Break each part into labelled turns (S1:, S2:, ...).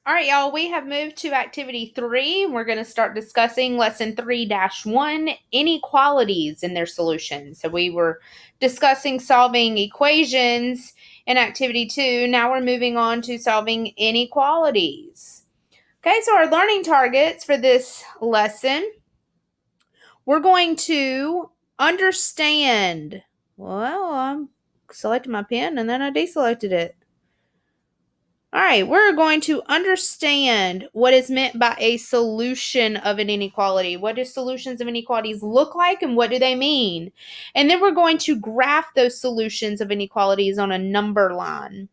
S1: All right, y'all, we have moved to activity 3. We're going to start discussing lesson 3-1, inequalities and their solutions. So we were discussing solving equations in activity 2. Now we're moving on to solving inequalities. Okay, so our learning targets for this lesson, we're going to understand. Well, I'm selecting my pen and then I deselected it. All right, we're going to understand what is meant by a solution of an inequality. What do solutions of inequalities look like and what do they mean? And then we're going to graph those solutions of inequalities on a number line.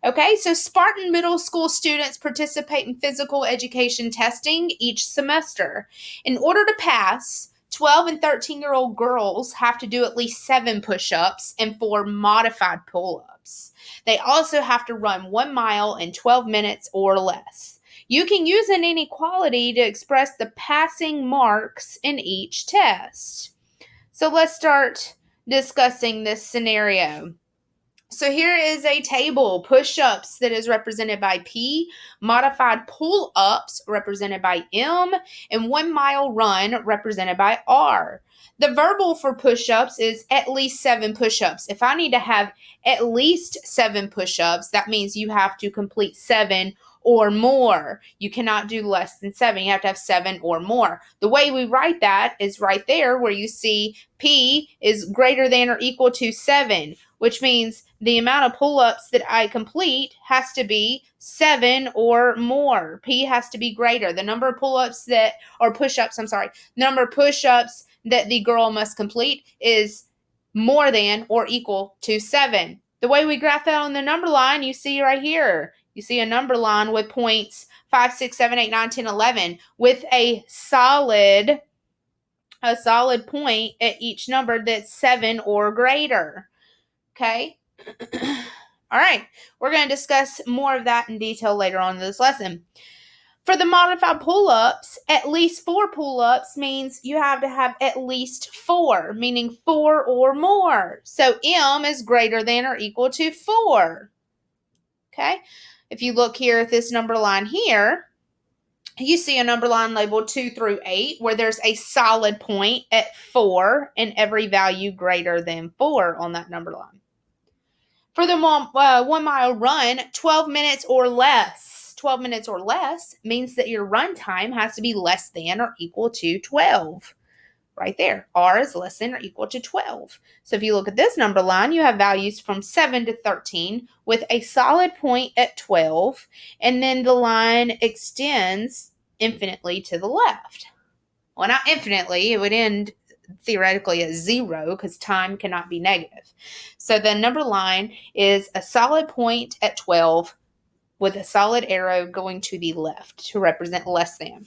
S1: Okay, so Spartan Middle School students participate in physical education testing each semester. In order to pass, 12 and 13-year-old girls have to do at least 7 push-ups and 4 modified pull-ups. They also have to run 1 mile in 12 minutes or less. You can use an inequality to express the passing marks in each test. So let's start discussing this scenario. So here is a table, push-ups that is represented by P, modified pull-ups represented by M, and 1 mile run represented by R. The verbal for push-ups is at least 7 push-ups. If I need to have at least 7 push-ups, that means you have to complete 7 or more. You cannot do less than 7. You have to have 7 or more. The way we write that is right there where you see P is greater than or equal to 7, which means the amount of pull-ups that I complete has to be 7 or more. P has to be greater. The number of pull-ups number of push-ups that the girl must complete is more than or equal to 7. The way we graph that on the number line, you see right here. You see a number line with points 5, 6, 7, 8, 9, 10, 11 with a solid point at each number that's 7 or greater. Okay? All right. We're going to discuss more of that in detail later on in this lesson. For the modified pull-ups, at least 4 pull-ups means you have to have at least 4, meaning 4 or more. So M is greater than or equal to 4. Okay? If you look here at this number line here, you see a number line labeled 2 through 8 where there's a solid point at 4 and every value greater than 4 on that number line. For the 1 mile run, 12 minutes or less. 12 minutes or less means that your run time has to be less than or equal to 12. Right there. R is less than or equal to 12. So if you look at this number line, you have values from 7 to 13 with a solid point at 12, and then the line extends infinitely to the left. Well, not infinitely. It would end theoretically at 0 because time cannot be negative. So the number line is a solid point at 12 with a solid arrow going to the left to represent less than.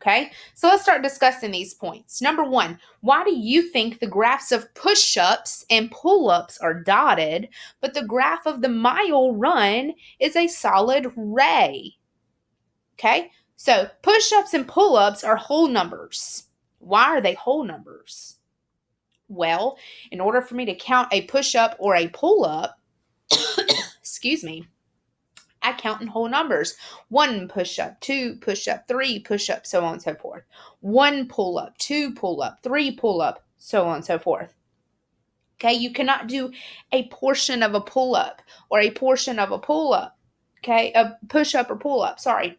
S1: Okay, so let's start discussing these points. Number 1, why do you think the graphs of push-ups and pull-ups are dotted, but the graph of the mile run is a solid ray? Okay, so push-ups and pull-ups are whole numbers. Why are they whole numbers? Well, in order for me to count a push-up or a pull-up, excuse me, I count in whole numbers. 1 push-up, 2 push-up, 3 push-up, so on and so forth. 1 pull-up, 2 pull-up, 3 pull-up, so on and so forth. Okay, you cannot do a portion of a pull-up or a portion of a pull-up. Okay, a push-up or pull-up, sorry.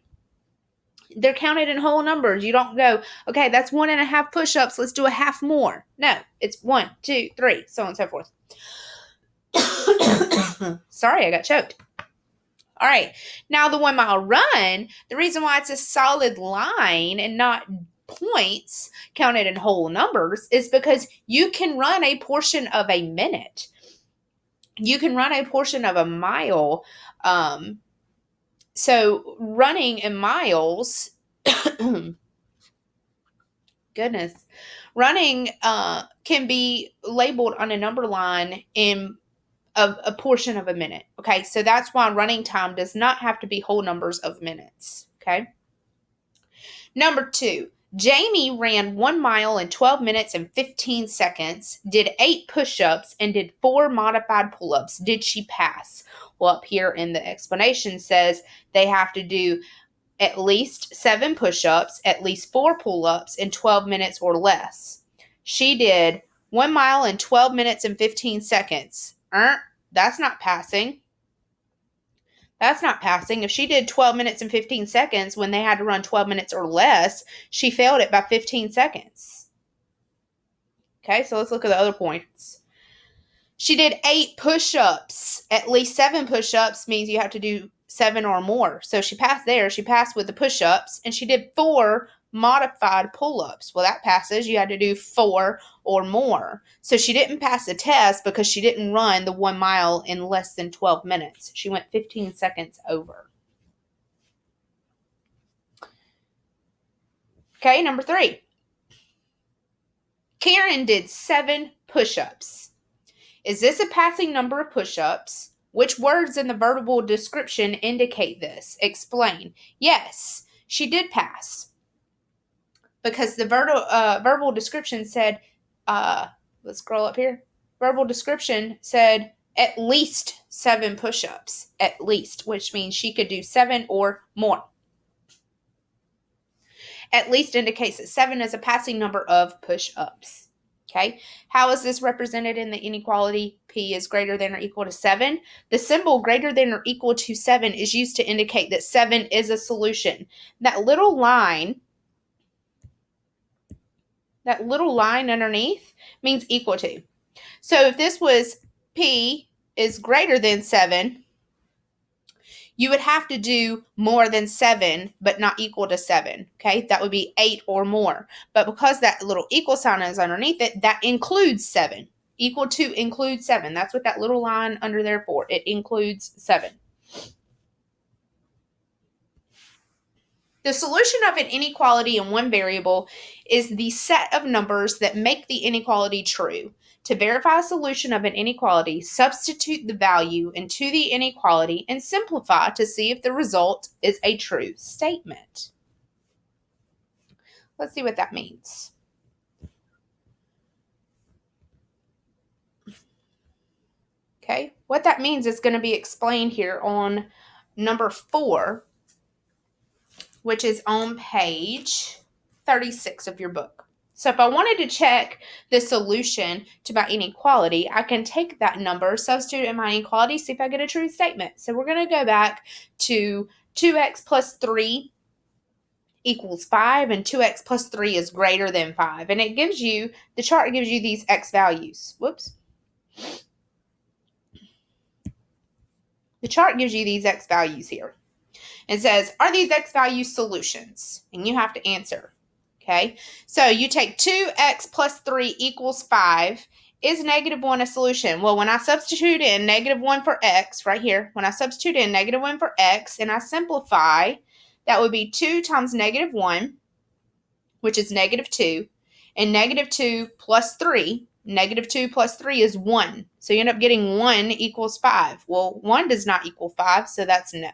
S1: They're counted in whole numbers. You don't go, okay, that's 1.5 push-ups. Let's do a half more. No, it's 1, 2, 3, so on and so forth. Sorry, I got choked. All right, now the 1 mile run, the reason why it's a solid line and not points counted in whole numbers is because you can run a portion of a minute. You can run a portion of a mile. So running in miles, goodness, running can be labeled on a number line in a portion of a minute. Okay, so that's why running time does not have to be whole numbers of minutes. Okay. Number 2, Jamie ran 1 mile in 12 minutes and 15 seconds, did 8 push-ups, and did 4 modified pull-ups. Did she pass? Well, up here in the explanation says they have to do at least 7 push-ups, at least 4 pull-ups in 12 minutes or less. She did 1 mile in 12 minutes and 15 seconds. That's not passing. That's not passing. If she did 12 minutes and 15 seconds when they had to run 12 minutes or less, she failed it by 15 seconds. Okay, so let's look at the other points. She did 8 push-ups. At least 7 push-ups means you have to do 7 or more. So she passed there. She passed with the push-ups. And she did 4 modified pull-ups. Well, that passes. You had to do 4 or more. So she didn't pass the test because she didn't run the 1 mile in less than 12 minutes. She went 15 seconds over. Okay, number 3. Karen did 7 push-ups. Is this a passing number of push-ups? Which words in the verbal description indicate this? Explain. Yes, she did pass. Because the verbal description said, let's scroll up here. Verbal description said at least 7 push-ups. At least, which means she could do 7 or more. At least indicates that 7 is a passing number of push-ups. Okay, how is this represented in the inequality? P is greater than or equal to 7. The symbol greater than or equal to 7 is used to indicate that 7 is a solution. That little line underneath means equal to. So if this was P is greater than 7, you would have to do more than 7, but not equal to 7, okay? That would be 8 or more. But because that little equal sign is underneath it, that includes 7. Equal to includes 7. That's what that little line under there for. It includes 7. The solution of an inequality in one variable is the set of numbers that make the inequality true. To verify a solution of an inequality, substitute the value into the inequality and simplify to see if the result is a true statement. Let's see what that means. Okay, what that means is going to be explained here on number 4, which is on page 36 of your book. So if I wanted to check the solution to my inequality, I can take that number, substitute it in my inequality, see if I get a true statement. So we're going to go back to 2x plus 3 equals 5, and 2x plus 3 is greater than 5. And it gives you, the chart gives you these x values. Whoops. The chart gives you these x values here. It says, are these x values solutions? And you have to answer. Okay, so you take 2x plus 3 equals 5. Is -1 a solution? Well, when I substitute in -1 for x, right here, when I substitute in -1 for x and I simplify, that would be 2 times -1, which is -2, and -2 plus 3. -2 plus 3 is 1. So you end up getting 1 equals 5. Well, 1 does not equal 5, so that's no.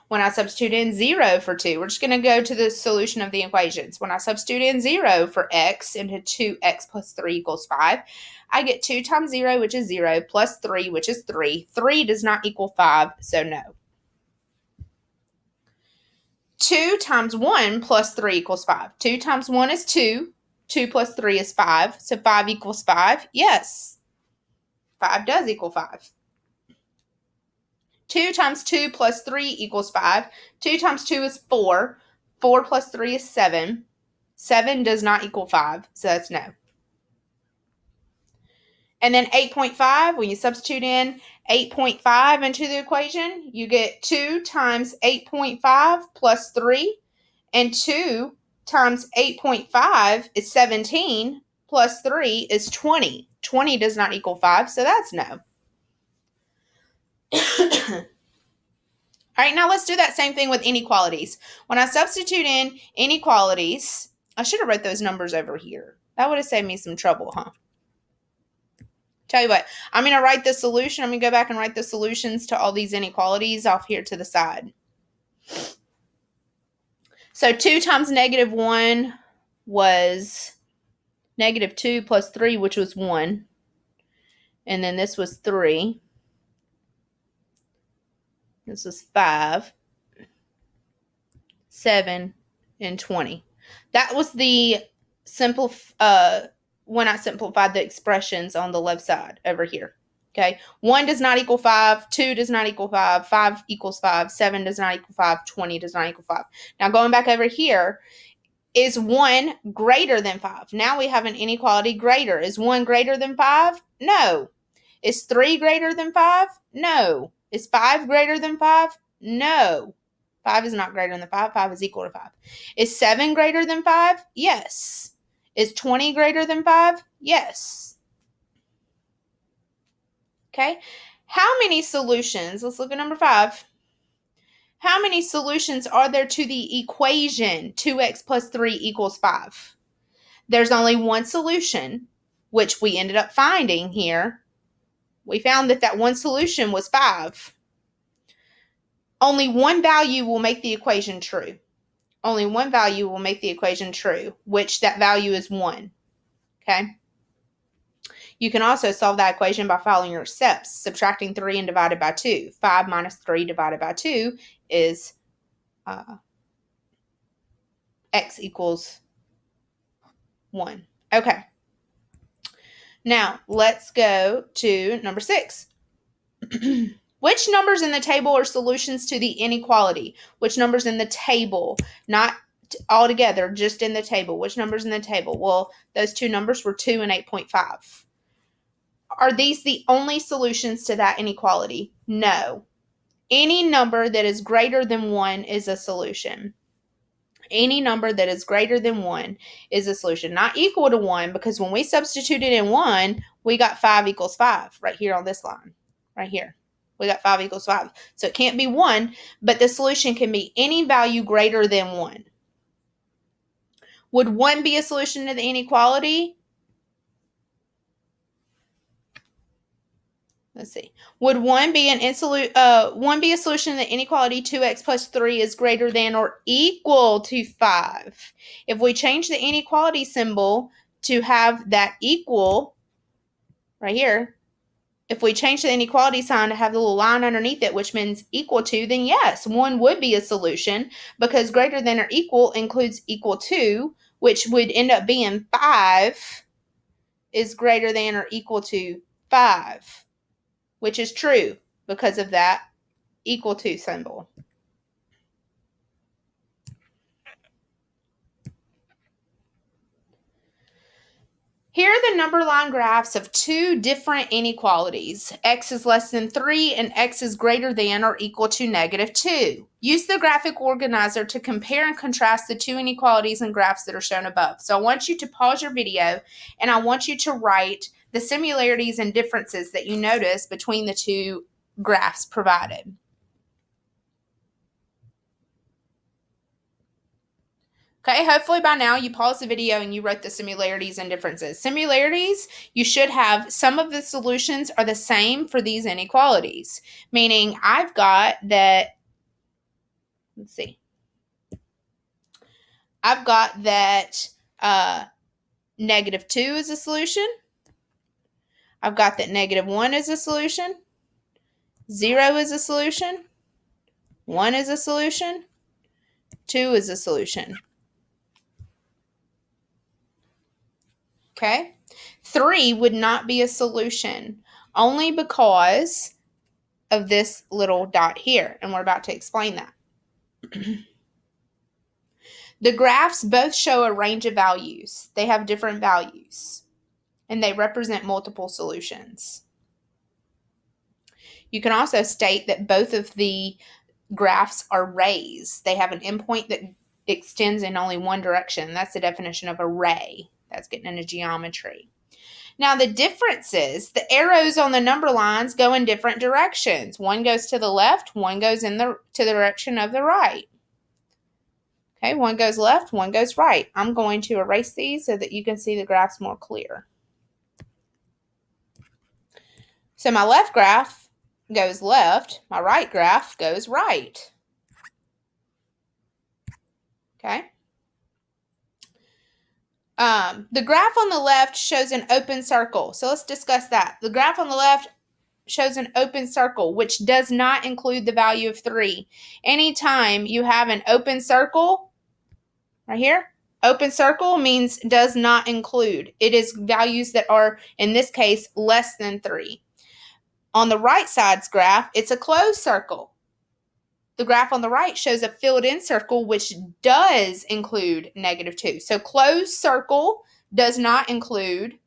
S1: When I substitute in 0 for 2, we're just going to go to the solution of the equations. When I substitute in 0 for x into 2x plus 3 equals 5, I get 2 times 0, which is 0, plus 3, which is 3. 3 does not equal 5, so no. 2 times 1 plus 3 equals 5. 2 times 1 is 2. 2 plus 3 is 5. So 5 equals 5. Yes, 5 does equal 5. 2 times 2 plus 3 equals 5. 2 times 2 is 4. 4 plus 3 is 7. 7 does not equal 5, so that's no. And then 8.5, when you substitute in 8.5 into the equation, you get 2 times 8.5 plus 3. And 2 times 8.5 is 17, plus 3 is 20. 20 does not equal 5, so that's no. All right, now let's do that same thing with inequalities. When I substitute in inequalities, I should have wrote those numbers over here. That would have saved me some trouble, huh? Tell you what, I'm going to write the solution. I'm going to go back and write the solutions to all these inequalities off here to the side. So 2 times negative 1 was negative 2 plus 3, which was 1. And then this was 3. This was 5, 7, and 20. That was the when I simplified the expressions on the left side over here. Okay, 1 does not equal 5, 2 does not equal 5, 5 equals 5, 7 does not equal 5, 20 does not equal 5. Now going back over here, is 1 greater than 5? Now we have an inequality greater. Is 1 greater than 5? No. Is 3 greater than 5? No. Is 5 greater than 5? No. 5 is not greater than 5. 5 is equal to 5. Is 7 greater than 5? Yes. Is 20 greater than 5? Yes. Okay. How many solutions? Let's look at number 5. How many solutions are there to the equation 2x plus 3 equals 5? There's only one solution, which we ended up finding here. We found that one solution was 5. Only one value will make the equation true. Only one value will make the equation true, which that value is 1. Okay? You can also solve that equation by following your steps. Subtracting 3 and divided by 2. 5 minus 3 divided by 2 is x equals 1. Okay. Now, let's go to number 6. Which numbers in the table are solutions to the inequality? Which numbers in the table? Not all together, just in the table. Which numbers in the table? Well, those two numbers were 2 and 8.5. Are these the only solutions to that inequality? No. Any number that is greater than 1 is a solution. Any number that is greater than 1 is a solution. Not equal to 1, because when we substituted in 1, we got 5 equals 5 right here on this line. Right here. We got 5 equals 5. So it can't be 1, but the solution can be any value greater than 1. Would 1 be a solution to the inequality? Let's see. Would 1 be a solution to the inequality 2x plus 3 is greater than or equal to 5? If we change the inequality symbol to have that equal right here, if we change the inequality sign to have the little line underneath it, which means equal to, then yes, 1 would be a solution, because greater than or equal includes equal to, which would end up being 5 is greater than or equal to 5, which is true because of that equal to symbol. Here are the number line graphs of two different inequalities. X is less than 3 and x is greater than or equal to negative 2. Use the graphic organizer to compare and contrast the two inequalities and graphs that are shown above. So I want you to pause your video and I want you to write the similarities and differences that you notice between the two graphs provided. Okay, hopefully by now you paused the video and you wrote the similarities and differences. Similarities, you should have some of the solutions are the same for these inequalities, meaning I've got that, let's see, I've got that negative 2 is a solution. I've got that negative 1 is a solution. 0 is a solution. 1 is a solution. 2 is a solution. Okay, 3 would not be a solution only because of this little dot here, and we're about to explain that. The graphs both show a range of values. They have different values, and they represent multiple solutions. You can also state that both of the graphs are rays. They have an endpoint that extends in only one direction. That's the definition of a ray. That's getting into geometry. Now the difference is the arrows on the number lines go in different directions. One goes to the left, one goes to the direction of the right. Okay, one goes left, one goes right. I'm going to erase these so that you can see the graphs more clear. So my left graph goes left, my right graph goes right. Okay. The graph on the left shows an open circle. So let's discuss that. The graph on the left shows an open circle, which does not include the value of 3. Anytime you have an open circle, right here, open circle means does not include. It is values that are, in this case, less than 3. On the right side's graph, it's a closed circle. The graph on the right shows a filled-in circle, which does include -2. So closed circle does not include,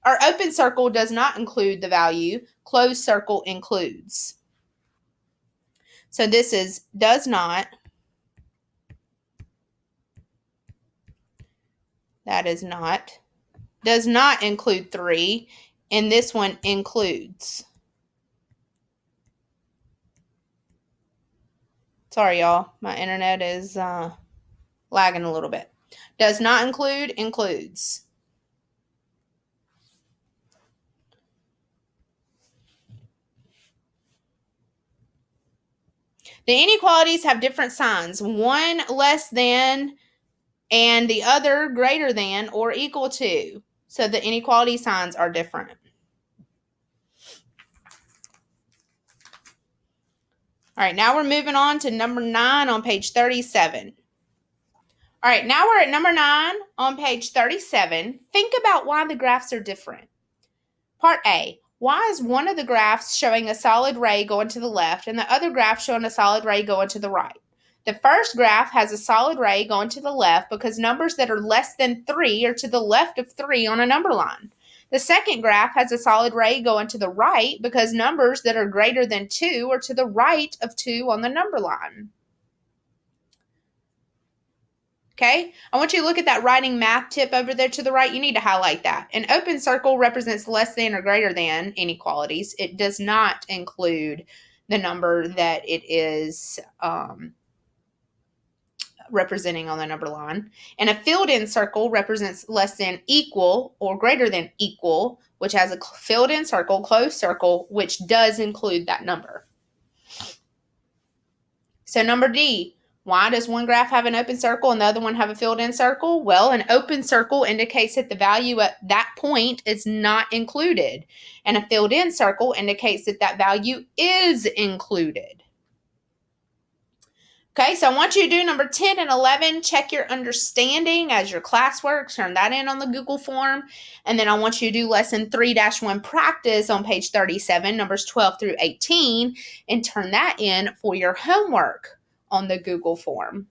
S1: or open circle does not include the value. Closed circle includes. So this is does not. That is not. Does not include 3. And this one includes. Sorry, y'all. My internet is lagging a little bit. Does not include, includes. The inequalities have different signs. One less than and the other greater than or equal to. So the inequality signs are different. All right, now we're moving on to number 9 on page 37. All right, now we're at number 9 on page 37. Think about why the graphs are different. Part A, why is one of the graphs showing a solid ray going to the left and the other graph showing a solid ray going to the right? The first graph has a solid ray going to the left because numbers that are less than 3 are to the left of 3 on a number line. The second graph has a solid ray going to the right because numbers that are greater than 2 are to the right of 2 on the number line. Okay, I want you to look at that writing math tip over there to the right. You need to highlight that. An open circle represents less than or greater than inequalities. It does not include the number that it is representing on the number line. And a filled-in circle represents less than equal or greater than equal, which has a filled-in circle, closed circle, which does include that number. So number D, why does one graph have an open circle and the other one have a filled-in circle? Well, an open circle indicates that the value at that point is not included, and a filled-in circle indicates that that value is included. Okay, so I want you to do number 10 and 11. Check your understanding as your classwork. Turn that in on the Google form. And then I want you to do lesson 3-1 practice on page 37, numbers 12 through 18, and turn that in for your homework on the Google form.